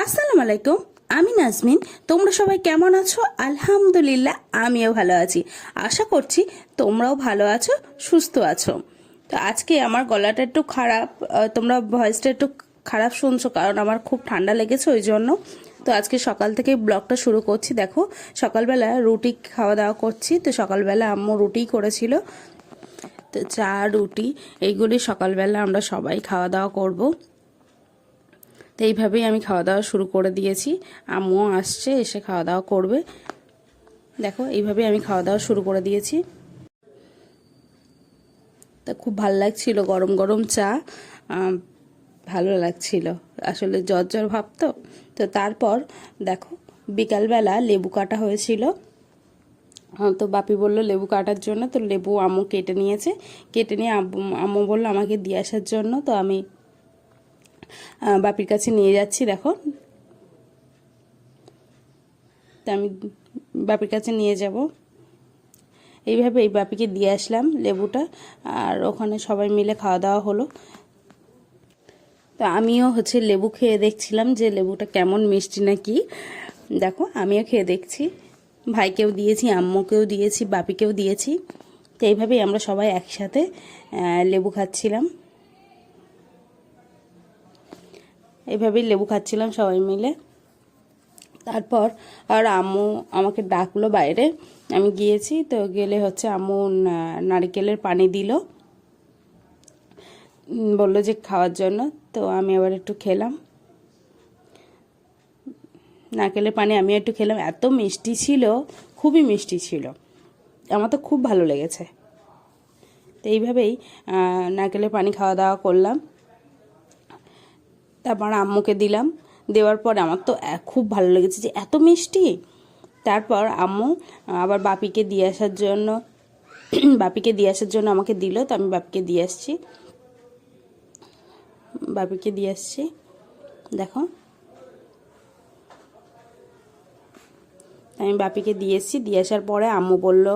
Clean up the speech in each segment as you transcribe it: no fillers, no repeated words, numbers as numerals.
আসসালামু আলাইকুম। আমি নাজমিন। তোমরা সবাই কেমন আছো? আলহামদুলিল্লাহ আমিও ভালো আছি। আশা করছি তোমরাও ভালো আছো, সুস্থ আছো। তো আজকে আমার গলাটা একটু খারাপ, তোমরা ভয়েসটা একটু খারাপ শুনছো কারণ আমার খুব ঠান্ডা লেগেছে ওই জন্য। তো আজকে সকাল থেকে ব্লগটা শুরু করছি। দেখো সকালবেলা রুটি খাওয়া দাওয়া করছি। তো সকালবেলা আম্মু রুটি করেছিল, তো চা রুটি এইগুলি সকালবেলা আমরা সবাই খাওয়া দাওয়া করবো। তো এইভাবেই আমি খাওয়া দাওয়া শুরু করে দিয়েছি। আম্মুও আসছে, এসে খাওয়া দাওয়া করবে। দেখো এইভাবেই আমি খাওয়া দাওয়া শুরু করে দিয়েছি। তা খুব ভালো লাগছিল গরম গরম চা, ভালো লাগছিল। আসলে জ্বর জ্বর ভাব তো। তো তারপর দেখো বিকালবেলা লেবু কাটা হয়েছিল। তো বাপি বলল লেবু কাটার জন্য, তো লেবু আম্মু কেটে নিয়েছে। কেটে নিয়ে আম্মু বললো আমাকে দিয়ে আসার জন্য। তো আমি বাপির কাছে নিয়ে যাচ্ছি। দেখো তো আমি বাপির কাছে নিয়ে যাব। এইভাবে এই বাপিকে দিয়ে আসলাম লেবুটা, আর ওখানে সবাই মিলে খাওয়া দাওয়া হলো। তো আমিও লেবু খেয়ে দেখছিলাম যে লেবুটা কেমন মিষ্টি নাকি। দেখো আমিও খেয়ে দেখছি, ভাইকেও দিয়েছি, আম্মুকেও দিয়েছি, বাপিকেও দিয়েছি। তো এইভাবেই আমরা সবাই একসাথে লেবু খাচ্ছিলাম। এইভাবেই লেবু খাচ্ছিলাম সবাই মিলে। তারপর আর আম্মু আমাকে ডাকলো বাইরে, আমি গিয়েছি। তো গেলে আম্মু নারিকেলের পানি দিল, বললো যে খাওয়ার জন্য। তো আমি আবার একটু খেলাম নারকেলের পানি, আমি একটু খেলাম। এত মিষ্টি ছিল, খুবই মিষ্টি ছিল, আমার তো খুব ভালো লেগেছে। তো এইভাবেই নারকেলের পানি খাওয়া দাওয়া করলাম। তারপর আম্মুকে দিলাম। দেওয়ার পরে আমার তো খুব ভালো লেগেছে যে এত মিষ্টি। তারপর আম্মু আবার বাপিকে দিয়ে আসার জন্য আমাকে দিল। তো আমি বাপিকে দিয়ে আসছি। দেখো আমি বাপিকে দিয়ে এসেছি। দিয়ে আসার পরে আম্মু বলল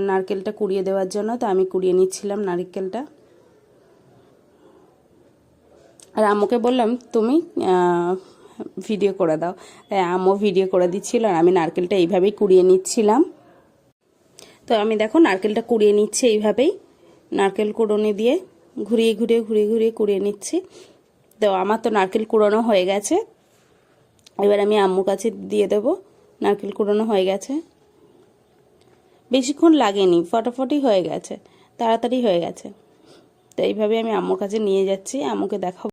নারকেলটা কুড়িয়ে দেওয়ার জন্য। তো আমি কুড়িয়ে নিচ্ছিলাম নারকেলটা। আর আম্মুকে বললাম তুমি ভিডিও করে দাও। তাই আম্মু ভিডিও করে দিচ্ছিল, আর আমি নারকেলটা এইভাবেই কুড়িয়ে নিচ্ছিলাম। তো আমি দেখো নারকেলটা কুড়িয়ে নিচ্ছি এইভাবেই, নারকেল কুড়োনি দিয়ে ঘুরিয়ে কুড়িয়ে নিচ্ছি। তো আমার তো নারকেল কুড়োনো হয়ে গেছে। এবার আমি আম্মুর কাছে দিয়ে দেব। নারকেল কুড়োনো হয়ে গেছে, বেশিক্ষণ লাগেনি, ফটাফটি হয়ে গেছে, তাড়াতাড়ি হয়ে গেছে। তো এইভাবে আমি আম্মুর কাছে নিয়ে যাচ্ছি, আম্মুকে দেখাবো।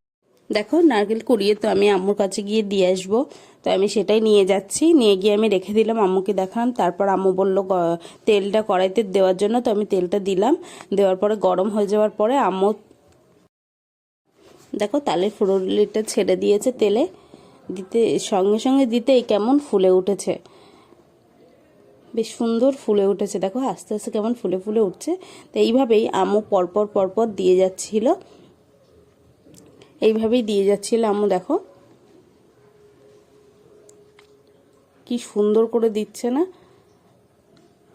দেখো নারকেল কুড়িয়ে তো আমি আম্মুর কাছে গিয়ে দিয়ে আসবো। তো আমি সেটাই নিয়ে যাচ্ছি, নিয়ে গিয়ে আমি রেখে দিলাম, আম্মুকে দেখালাম। তারপর আম্মু বললো তেলটা কড়াইতে দেওয়ার জন্য। তো আমি তেলটা দিলাম। দেওয়ার পরে গরম হয়ে যাওয়ার পরে আম্মু দেখো তালের ফুলুরিটা ছেড়ে দিয়েছে তেলে। দিতে সঙ্গে সঙ্গে দিতেই কেমন ফুলে উঠেছে, বেশ সুন্দর ফুলে উঠেছে। দেখো আস্তে আস্তে কেমন ফুলে ফুলে উঠছে। তো এইভাবেই আম্মু পরপর দিয়ে যাচ্ছিল, এইভাবেই দিয়ে যাচ্ছিল আম্মু। দেখো কি সুন্দর করে দিচ্ছে না।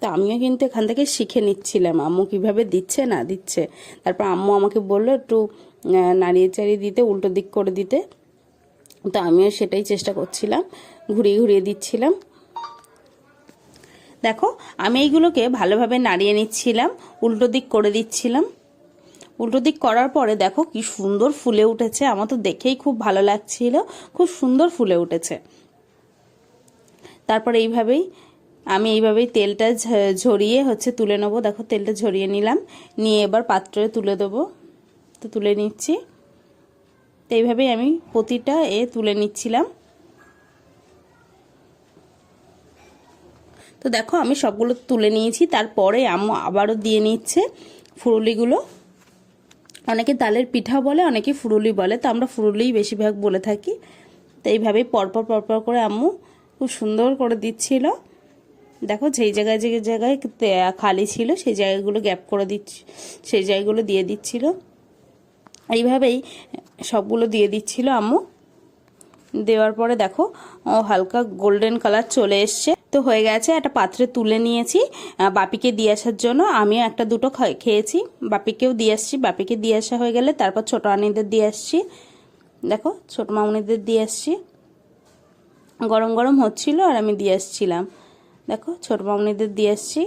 তা আমিও কিন্তু এখান থেকে শিখে নিচ্ছিলাম আম্মু কিভাবে দিচ্ছে না দিচ্ছে। তারপর আম্মু আমাকে বললো একটু নাড়িয়ে চাড়িয়ে দিতে, উল্টো দিক করে দিতে। তো আমিও সেটাই চেষ্টা করছিলাম, ঘুরিয়ে দিচ্ছিলাম। দেখো আমি এইগুলোকে ভালোভাবে নাড়িয়ে নিচ্ছিলাম, উল্টো দিক করে দিচ্ছিলাম। উল্টো দিক করার পরে দেখো কি সুন্দর ফুলে উঠেছে, আমার তো দেখেই খুব ভালো লাগছিল, খুব সুন্দর ফুলে উঠেছে। তারপর আমি এইভাবেই তেলটা ঝরিয়ে তুলে নেবো। দেখো তেলটা ঝরিয়ে নিলাম, নিয়ে এবার পাত্রে তুলে দেবো। তো তুলে নিচ্ছি। তো এইভাবেই আমি প্রতিটা তুলে নিচ্ছিলাম। তো দেখো আমি সবগুলো তুলে নিয়েছি। তারপরে আম্মু আবারও দিয়ে নিচ্ছে ফুরুলিগুলো। অনেকে তালের পিঠা বলে, অনেকে ফুরুলি বলে, তো আমরা ফুরুলিই বেশিরভাগ বলে থাকি। তো এইভাবেই পরপর করে আম্মু খুব সুন্দর করে দিচ্ছিল। দেখো যেই জায়গায় খালি ছিল সেই জায়গাগুলো গ্যাপ করে সেই জায়গাগুলো দিয়ে দিচ্ছিল। এইভাবেই সবগুলো দিয়ে দিচ্ছিল আম্মু। দেওয়ার পরে দেখো হালকা গোল্ডেন কালার চলে এসছে। তো হয়ে গেছে, একটা পাত্রে তুলে নিয়েছি বাপিকে দিয়ে আসার জন্য। আমিও একটা দুটো খেয়েছি, বাপিকেও দিয়ে আসছি। বাপিকে দিয়ে আসা হয়ে গেলে তারপর ছোট আনিদের দিয়ে আসছি। দেখো ছোট মামুনিদের দিয়ে আসছি, গরম গরম হচ্ছিল আর আমি দিয়ে আসছিলাম। দেখো ছোট মামুনিদের দিয়ে আসছি।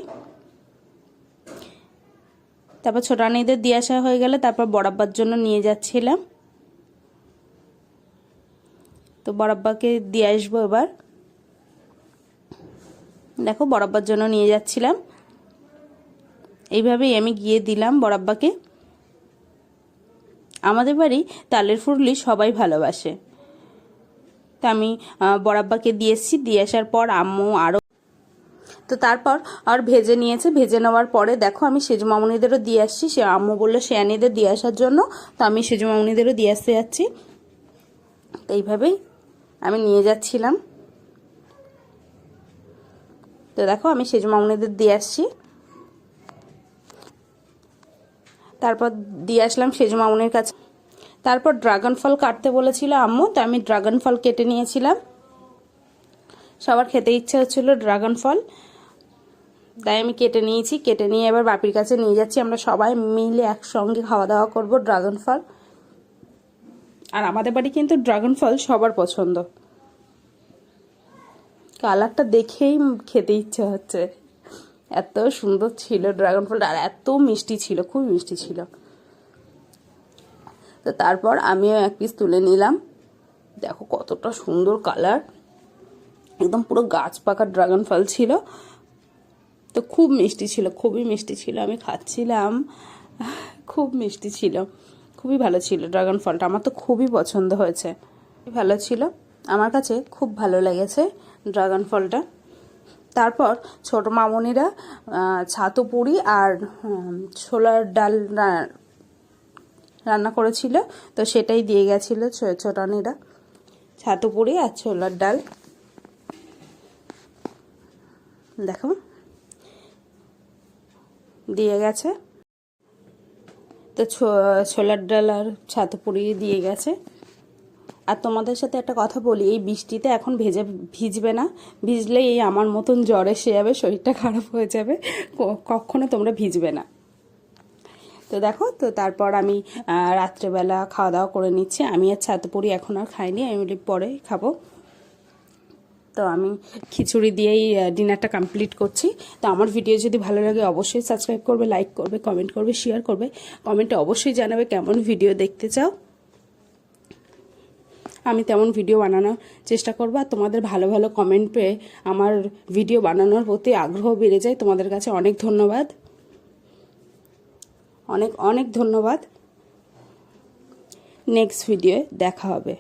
তারপর ছোট রানীদের দিয়ে আসা হয়ে গেলে তারপর বড়াব্বার জন্য নিয়ে যাচ্ছিলাম। তো বড়াব্বাকে দিয়ে আসবো এবার। দেখো বড়াব্বার জন্য নিয়ে যাচ্ছিলাম, এইভাবেই আমি গিয়ে দিলাম বড়াব্বাকে। আমাদের বাড়ি তালের ফুললি সবাই ভালোবাসে, তা আমি বড়াব্বাকে দিয়ে এসেছি। দিয়ে আসার পর আম্মু আরও, তো তারপর আর ভেজে নিয়েছে। ভেজে নেওয়ার পরে দেখো আমি সেজু মামুনিদেরও দিয়ে আসছি। সে আম্মু বললো শেয়ানিদের দিয়ে আসার জন্য, তো আমি সেজু মামুনিদেরও দিয়ে আসতে যাচ্ছি। তো এইভাবেই আমি নিয়ে যাচ্ছিলাম। তো দেখো আমি সেজু মামুনিদের দিয়ে আসছি, তারপর দিয়ে আসলাম সেজু মামুনির কাছে। তারপর ড্রাগন ফল কাটতে বলেছিল আম্মু, তো আমি ড্রাগন ফল কেটে নিয়েছিলাম। সবার খেতে ইচ্ছা হচ্ছিল ড্রাগন ফল, তাই আমি কেটে নিয়েছি। কেটে নিয়ে এবার বাপির কাছে নিয়ে যাচ্ছি। আমরা সবাই মিলে একসঙ্গে খাওয়া দাওয়া করব ড্রাগন ফল। আর আমাদের বাড়ি কিন্তু ড্রাগন ফল সবার পছন্দ। কালারটা দেখেই খেতে ইচ্ছে হচ্ছে, এত সুন্দর ছিল ড্রাগন ফলটা, আর এত মিষ্টি ছিল, খুব মিষ্টি ছিল। তো তারপর আমিও এক পিস তুলে নিলাম। দেখো কতটা সুন্দর কালার, একদম পুরো গাছ পাকা ড্রাগন ফল ছিল। তো খুব মিষ্টি ছিল, খুবই মিষ্টি ছিল। আমি খাচ্ছিলাম, খুব মিষ্টি ছিল, খুবই ভালো ছিল ড্রাগন ফলটা। আমার তো খুবই পছন্দ হয়েছে, ভালো ছিল, আমার কাছে খুব ভালো লেগেছে ড্রাগন ফলটা। তারপর ছোট মামুনিরা ছাতু পুরি আর ছোলার ডাল রান্না করেছিল, তো সেটাই দিয়ে গেছিল ছোটানিরা, ছাতু পুরি আর ছোলার ডাল। দেখো দিয়ে গেছে, তো ছোলার ডাল আর ছাতু পুরি দিয়ে গেছে। আর তোমাদের সাথে একটা কথা বলি, এই বৃষ্টিতে এখন ভিজবে না, ভিজলে এই আমার মতন জ্বর এসে যাবে, শরীরটা খারাপ হয়ে যাবে, কখনো তোমরা ভিজবে না। তো দেখো, তো তারপর আমি রাত্রেবেলা খাওয়া দাওয়া করে নিচ্ছি। আমি আর ছাতু পুরি এখন আর খাইনি, আমি পরে খাবো। তো আমি খিচুড়ি দিয়েই ডিনারটা কমপ্লিট করছি। তো আমার ভিডিও যদি ভালো লাগে অবশ্যই সাবস্ক্রাইব করবে, লাইক করবে, কমেন্ট করবে, শেয়ার করবে। কমেন্টে অবশ্যই জানাবে কেমন ভিডিও দেখতে চাও, আমি তেমন ভিডিও বানানোর চেষ্টা করবো। আর তোমাদের ভালো ভালো কমেন্ট পেয়ে আমার ভিডিও বানানোর প্রতি আগ্রহ বেড়ে যায়। তোমাদের কাছে অনেক ধন্যবাদ, অনেক অনেক ধন্যবাদ। নেক্সট ভিডিওয়ে দেখা হবে।